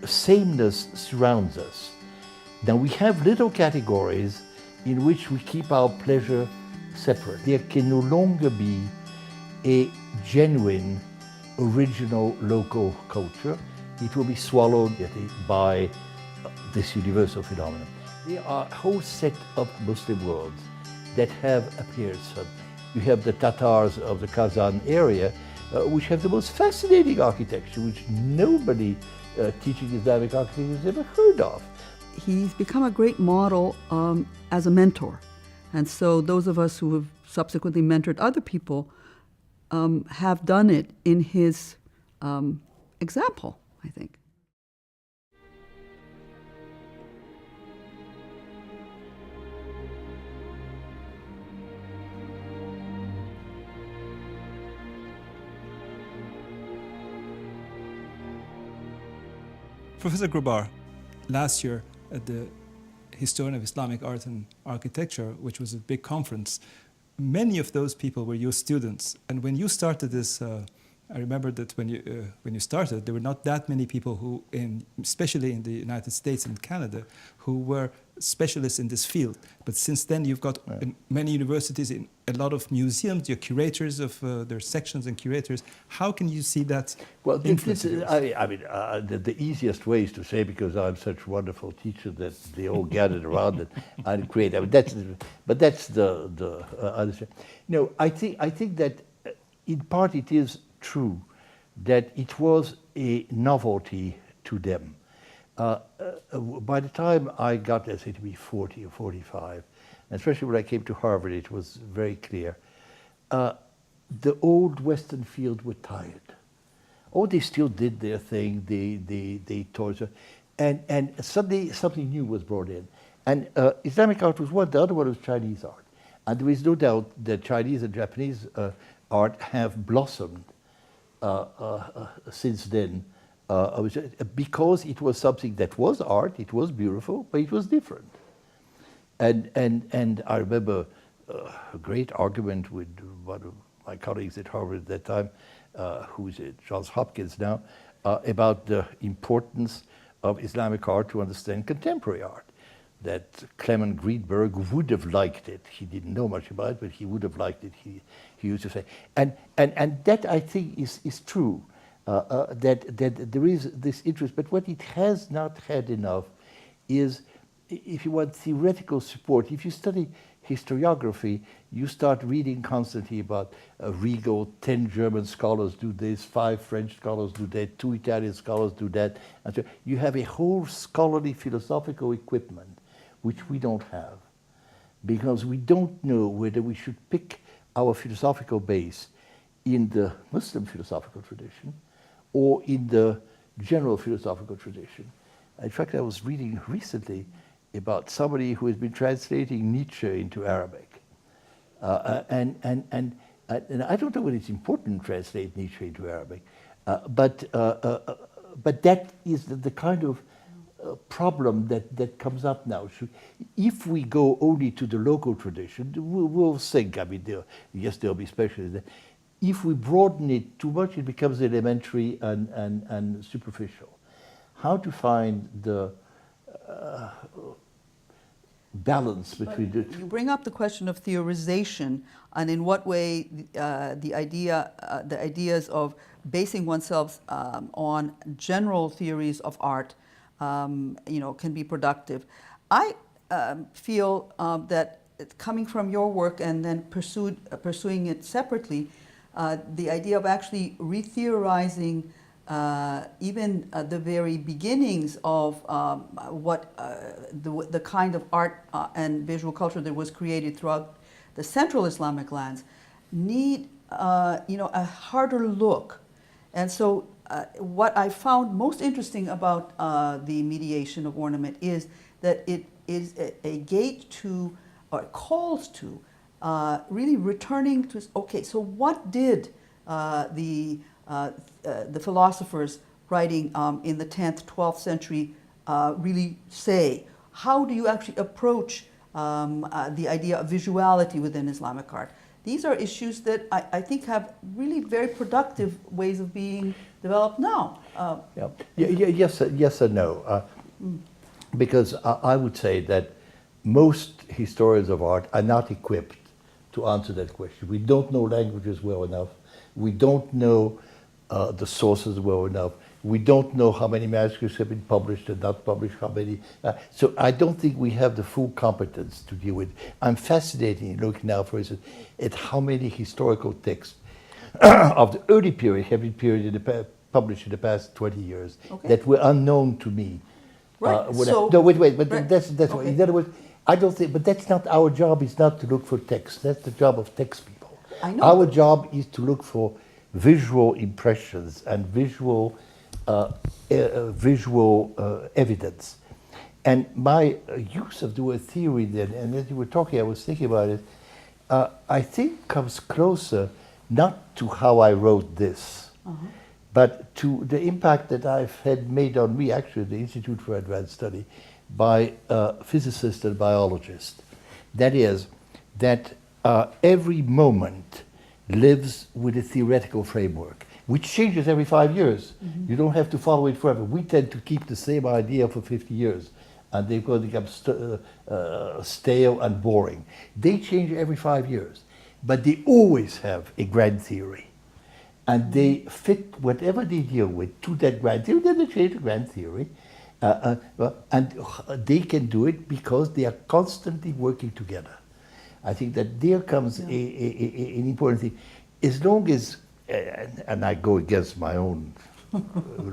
sameness surrounds us. Now we have little categories in which we keep our pleasure separate. There can no longer be a genuine, original local culture. It will be swallowed by this universal phenomenon. There are a whole set of Muslim worlds that have appeared suddenly. You have the Tatars of the Kazan area, which have the most fascinating architecture, which nobody teaching Islamic architecture has ever heard of. He's become a great model as a mentor. And so those of us who have subsequently mentored other people have done it in his example, I think. Professor Grabar, last year at the Historian of Islamic Art and Architecture, which was a big conference, many of those people were your students. And when you started this, I remember that when you started, there were not that many people who, especially in the United States and Canada, who were specialists in this field. But since then, you've got many universities, in a lot of museums, you're curators of their sections and curators. How can you see that? Well, the easiest way is to say, because I'm such a wonderful teacher, that they all gathered around it and create. I mean, that's the other side. No, I think that in part it is true that it was a novelty to them. By the time I got, let's say, to be 40 or 45, and especially when I came to Harvard, it was very clear. The old Western field were tired. Oh, they still did their thing. They taught, and suddenly something new was brought in. And Islamic art was one. The other one was Chinese art. And there is no doubt that Chinese and Japanese art have blossomed since then, because it was something that was art, it was beautiful, but it was different. And I remember a great argument with one of my colleagues at Harvard at that time, who's at Johns Hopkins now, about the importance of Islamic art to understand contemporary art. That Clement Greenberg would have liked it. He didn't know much about it, but he would have liked it, he used to say. And that, I think, is true, that there is this interest. But what it has not had enough is, if you want theoretical support. If you study historiography, you start reading constantly about Riegel, 10 German scholars do this, 5 French scholars do that, 2 Italian scholars do that. And so you have a whole scholarly philosophical equipment which we don't have, because we don't know whether we should pick our philosophical base in the Muslim philosophical tradition or in the general philosophical tradition. In fact, I was reading recently about somebody who has been translating Nietzsche into Arabic. And I don't know whether it's important to translate Nietzsche into Arabic, but that is the kind of problem that comes up now. If we go only to the local tradition, we'll sink. I mean, yes, there'll be specialists. If we broaden it too much, it becomes elementary and superficial. How to find the balance between the two? You bring up the question of theorization, and in what way the ideas of basing oneself on general theories of art can be productive. I feel that coming from your work and then pursuing it separately, the idea of actually re-theorizing even the very beginnings of the kind of art and visual culture that was created throughout the Central Islamic lands need a harder look. And so what I found most interesting about the mediation of ornament is that it is a gate to, or calls to, really returning to, okay, so what did the philosophers writing in the 10th, 12th century really say? How do you actually approach the idea of visuality within Islamic art? These are issues that I think have really very productive ways of being developed now. Yeah. Yes and no. Because I would say that most historians of art are not equipped to answer that question. We don't know languages well enough. We don't know the sources well enough. We don't know how many manuscripts have been published and not published, how many. So I don't think we have the full competence to deal with. I'm fascinated in looking now, for instance, at how many historical texts of the early period have been published in the past 20 years that were unknown to me. Right. No, wait, but right. that's what, in other words, I don't think, but that's not our job, is not to look for text. That's the job of text people. I know. Our job is to look for visual impressions and visual evidence. And my use of the word theory then, and as you were talking, I was thinking about it, I think comes closer not to how I wrote this, but to the impact that I've had made on me, actually, the Institute for Advanced Study, by physicists and biologists. That is, that every moment lives with a theoretical framework, which changes every 5 years. You don't have to follow it forever. We tend to keep the same idea for 50 years, and they're going to become stale and boring. They change every 5 years, but they always have a grand theory. And they fit whatever they deal with to that grand theory. Then they change the grand theory. And they can do it because they are constantly working together. I think that there comes an important thing. As long as, and I go against my own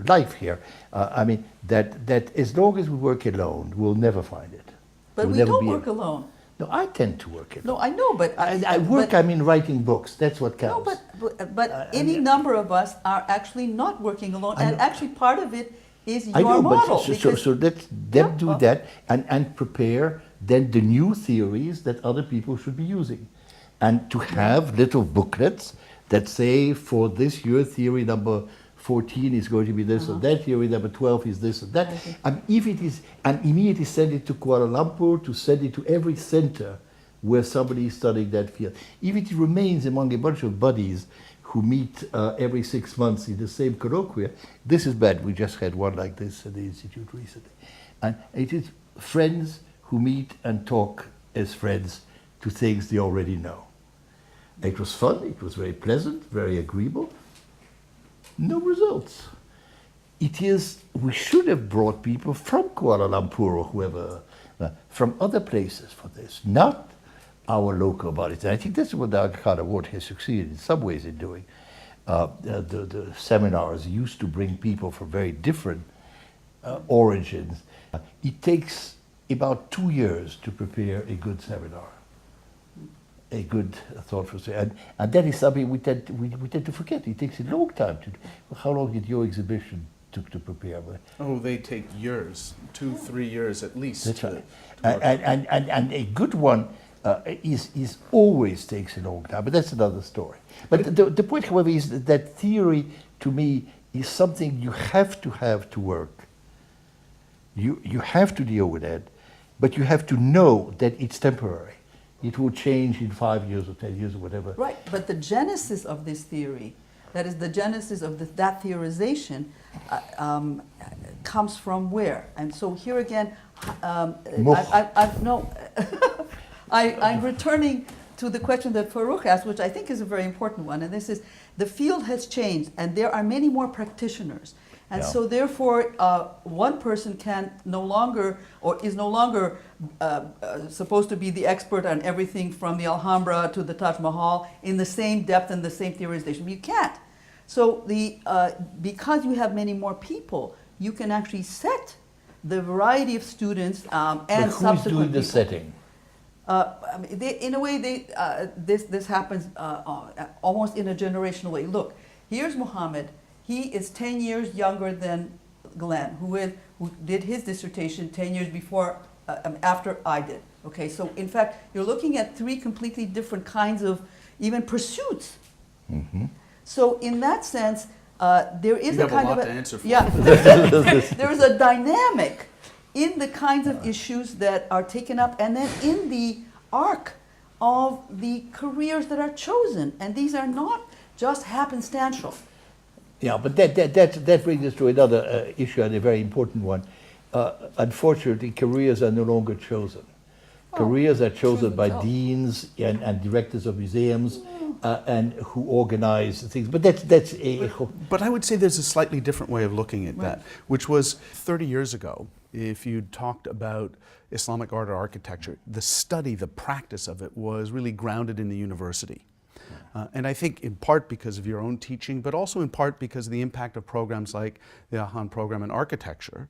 life here, I mean, that as long as we work alone, we'll never find it. But we don't work alone. No, I tend to work alone. No, I know, but I work, I mean, writing books. That's what counts. No, but any number of us are actually not working alone, and actually part of it is your I know, model. but so let them do that and prepare then the new theories that other people should be using. And to have little booklets that say, for this year, theory number 14 is going to be this, or that theory number 12 is this or that. And if it is, and immediately send it to Kuala Lumpur, to send it to every center where somebody is studying that field. If it remains among a bunch of buddies who meet every 6 months in the same colloquia, this is bad. We just had one like this at the Institute recently. And it is friends who meet and talk as friends to things they already know. It was fun, it was very pleasant, very agreeable. No results. It is, we should have brought people from Kuala Lumpur or whoever, from other places for this, not our local bodies. And I think that's what the Archnet Award has succeeded in some ways in doing. The seminars used to bring people from very different origins. It takes about 2 years to prepare a good seminar, a good thoughtful seminar. And that is something we tend to forget. It takes a long time to do. How long did your exhibition took to prepare? Oh, they take years, 2-3 years at least. That's right. And a good one is always takes a long time, but that's another story. But the point, however, is that theory, to me, is something you have to work. You have to deal with that, but you have to know that it's temporary. It will change in 5 years or 10 years or whatever. Right, but the genesis of this theory, that is the genesis of that theorization, comes from where? And so here again, I'm returning to the question that Farouk asked, which I think is a very important one, and this is, the field has changed and there are many more practitioners. And so therefore, one person can no longer, or is no longer supposed to be the expert on everything from the Alhambra to the Taj Mahal in the same depth and the same theorization. You can't. So because you have many more people, you can actually set the variety of students and subsequent who's doing the setting? I mean, in a way, this happens almost in a generational way. Look, here's Muhammad. He is 10 years younger than Glenn, who did his dissertation 10 years before, after I did. Okay, so in fact, you're looking at 3 completely different kinds of even pursuits. Mm-hmm. So in that sense, there is a kind of to answer for. Yeah, there is a dynamic in the kinds of issues that are taken up, and then in the arc of the careers that are chosen, and these are not just happenstantial. Yeah, but that brings us to another issue, and a very important one. Unfortunately, careers are no longer chosen. Careers are chosen by deans and directors of museums, and who organize things. But that's a. But I would say there's a slightly different way of looking at that, which was 30 years ago. If you talked about Islamic art or architecture, the study, the practice of it was really grounded in the university. And I think in part because of your own teaching, but also in part because of the impact of programs like the Ahan program in architecture,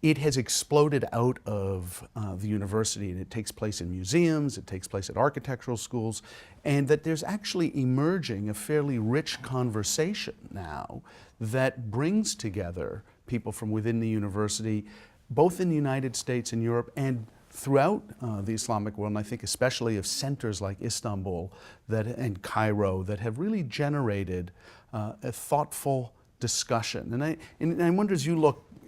it has exploded out of the university, and it takes place in museums, it takes place at architectural schools, and that there's actually emerging a fairly rich conversation now that brings together people from within the university, both in the United States and Europe, and throughout the Islamic world, and I think especially of centers like Istanbul and Cairo that have really generated a thoughtful discussion. And I wonder, as you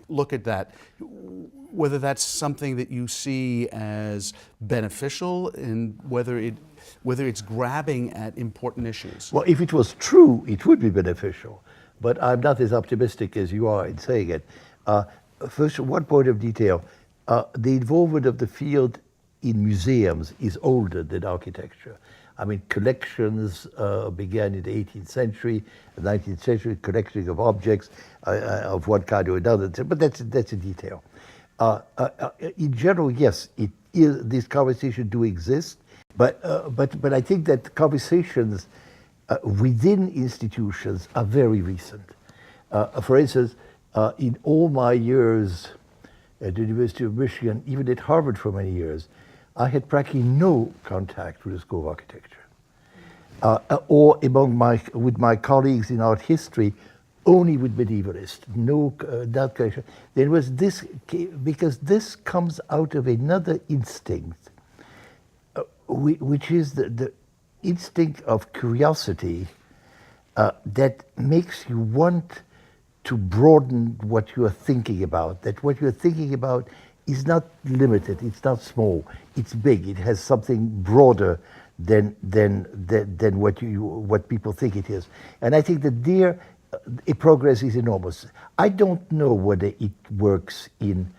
look at that, whether that's something that you see as beneficial, and whether it's grabbing at important issues. Well, if it was true, it would be beneficial. But I'm not as optimistic as you are in saying it. First, one point of detail. The involvement of the field in museums is older than architecture. I mean, collections began in the 18th century, the 19th century, collecting of objects of one kind or another, but that's a detail. In general, yes, these conversations do exist, but I think that conversations within institutions are very recent. For instance, in all my years at the University of Michigan, even at Harvard for many years, I had practically no contact with the School of Architecture. Or with my colleagues in art history, only with medievalists, no that connection. There was this, because this comes out of another instinct, which is the instinct of curiosity that makes you want to broaden what you are thinking about, that what you're thinking about is not limited, it's not small, it's big, it has something broader than what people think it is. And I think that there, progress is enormous. I don't know whether it works in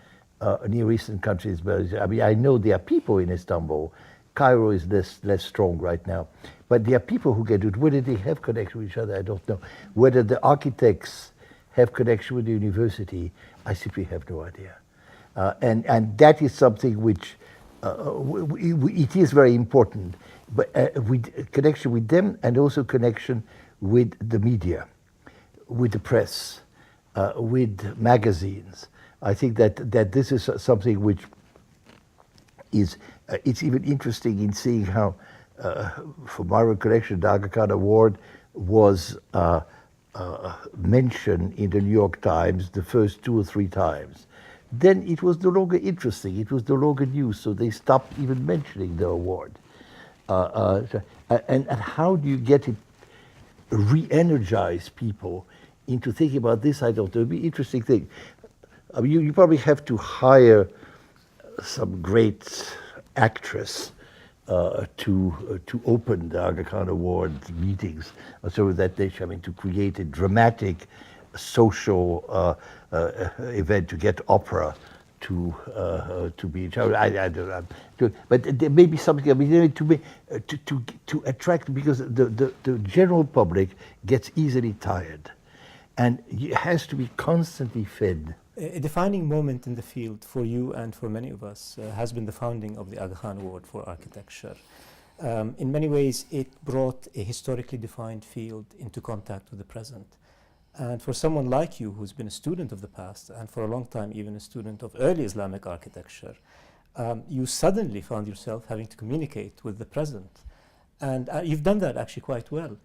Near Eastern countries, but I mean, I know there are people in Istanbul. Cairo is less strong right now, but there are people who can do it. Whether they have connection with each other, I don't know. Whether the architects have connection with the university, I simply have no idea. And that is something which it is very important, but with connection with them, and also connection with the media, with the press, with magazines. I think that this is something which is, it's even interesting in seeing how, from my recollection, the Aga Khan Award was mentioned in the New York Times the first 2 or 3 times. Then it was no longer interesting, it was no longer news, so they stopped even mentioning the award. And how do you get it, re-energize people into thinking about this? I don't know, it'd be an interesting thing. I mean, you probably have to hire some great actress to open the Aga Khan Award meetings, so that they, I mean, to create a dramatic social event, to get opera to be in charge. I don't know, but there may be something. I mean, to attract, because the general public gets easily tired, and it has to be constantly fed. A defining moment in the field for you and for many of us has been the founding of the Aga Khan Award for Architecture. In many ways, it brought a historically defined field into contact with the present. And for someone like you, who's been a student of the past, and for a long time even a student of early Islamic architecture, you suddenly found yourself having to communicate with the present. And you've done that actually quite well.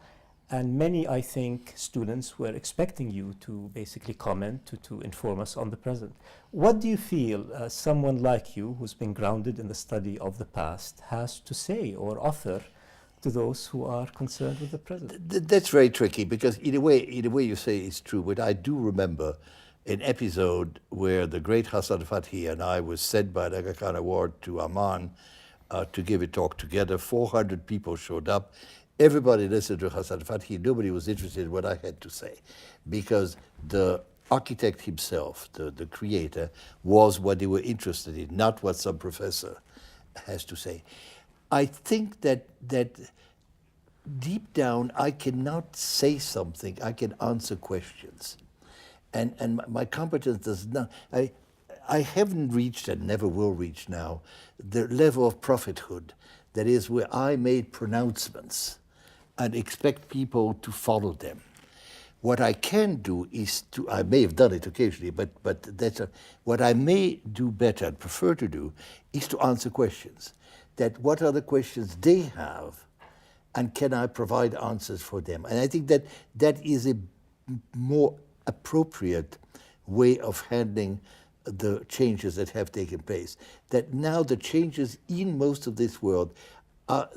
And many, I think, students were expecting you to basically comment, to inform us on the present. What do you feel someone like you, who's been grounded in the study of the past, has to say or offer to those who are concerned with the present? That's very tricky, because in a way you say it's true, but I do remember an episode where the great Hassan Fathy and I was sent by the Aga Khan Award to Amman to give a talk together. 400 people showed up, everybody listened to Hassan Fathy. Nobody was interested in what I had to say, because the architect himself, the creator, was what they were interested in, not what some professor has to say. I think that deep down I cannot say something, I can answer questions. And my competence does not, I haven't reached and never will reach now the level of prophethood, that is where I made pronouncements and expect people to follow them. What I can do is to, I may have done it occasionally, but what I may do better and prefer to do is to answer questions. That what are the questions they have, and can I provide answers for them? And I think that that is a more appropriate way of handling the changes that have taken place. That now the changes in most of this world are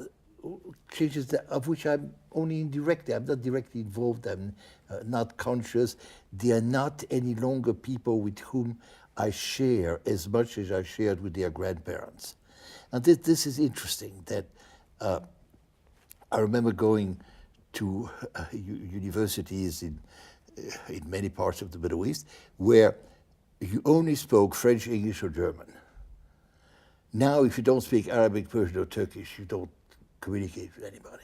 changes of which I'm only indirectly, I'm not directly involved, I'm not conscious. They are not any longer people with whom I share as much as I shared with their grandparents. And this is interesting, that I remember going to universities in many parts of the Middle East where you only spoke French, English, or German. Now, if you don't speak Arabic, Persian, or Turkish, you don't communicate with anybody.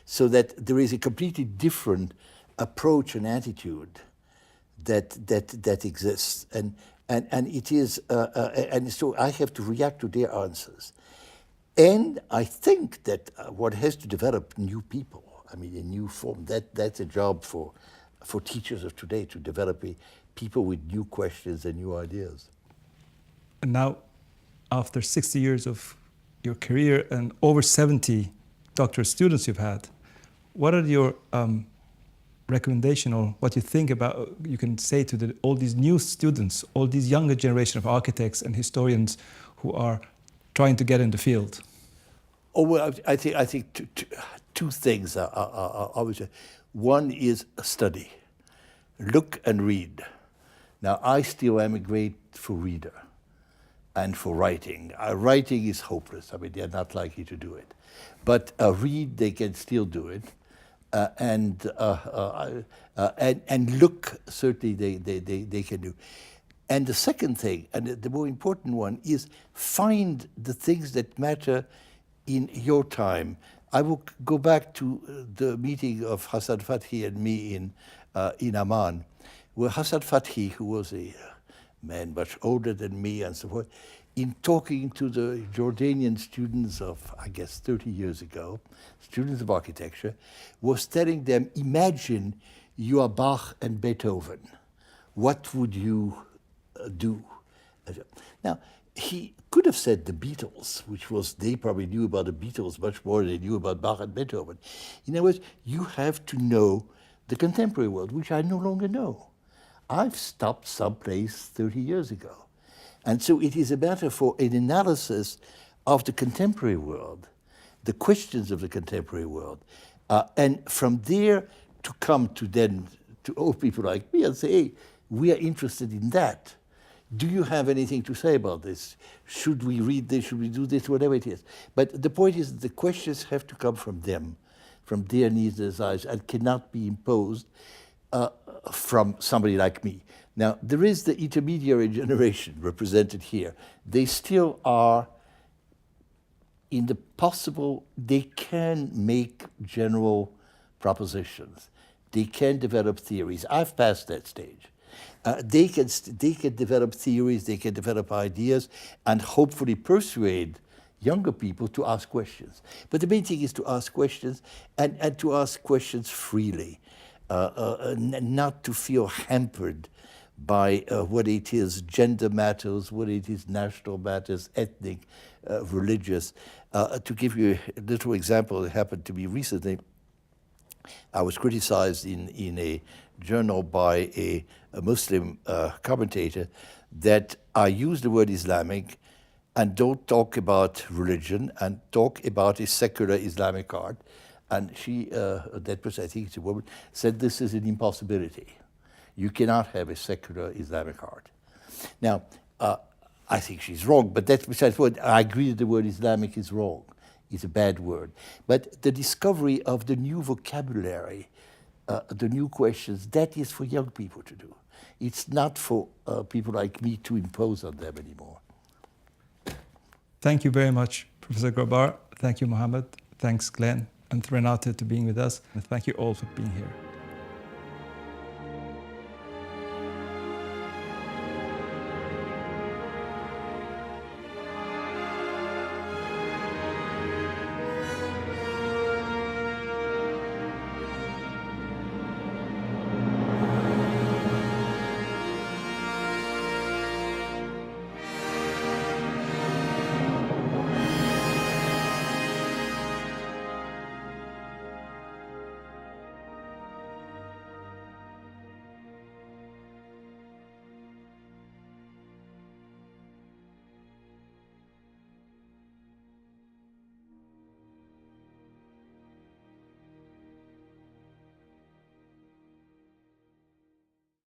So that there is a completely different approach and attitude that exists, and it is, and so I have to react to their answers. And I think that what has to develop new people, I mean, a new form, that's a job for teachers of today, to develop people with new questions and new ideas. And now, after 60 years of your career and over 70 doctoral students you've had, what are your recommendation, or what you think about, you can say to all these new students, all these younger generation of architects and historians who are trying to get in the field? Oh, well, I think two things are always. One is study. Look and read. Now, I still am a great for reader and for writing. Writing is hopeless. I mean, they're not likely to do it. But read, they can still do it. And look, certainly they can do. And the second thing, and the more important one, is find the things that matter in your time. I will go back to the meeting of Hassan Fathy and me in Amman, where Hassan Fathy, who was a man much older than me and so forth, in talking to the Jordanian students of, I guess, 30 years ago, students of architecture, was telling them, imagine you are Bach and Beethoven. What would you do? Now, he could have said the Beatles, which was, they probably knew about the Beatles much more than they knew about Bach and Beethoven. In other words, you have to know the contemporary world, which I no longer know. I've stopped someplace 30 years ago. And so it is a matter for an analysis of the contemporary world, the questions of the contemporary world, and from there to come to old people like me and say, hey, we are interested in that. Do you have anything to say about this? Should we read this? Should we do this? Whatever it is. But the point is that the questions have to come from them, from their needs and desires, and cannot be imposed from somebody like me. Now, there is the intermediary generation represented here. They still are in the possible, they can make general propositions. They can develop theories. I've passed that stage. They can develop theories, they can develop ideas, and hopefully persuade younger people to ask questions. But the main thing is to ask questions, and to ask questions freely, not to feel hampered by what it is gender matters, what it is national matters, ethnic, religious. To give you a little example that happened to me recently, I was criticized in a journal by a Muslim commentator that I use the word Islamic and don't talk about religion and talk about a secular Islamic art. And she, that person, I think it's a woman, said this is an impossibility. You cannot have a secular Islamic art. Now, I think she's wrong, but that's besides what I agree that the word Islamic is wrong. is a bad word. But the discovery of the new vocabulary, the new questions, that is for young people to do. It's not for people like me to impose on them anymore. Thank you very much, Professor Grabar. Thank you, Mohammed. Thanks, Glenn and Renate, to being with us. And thank you all for being here.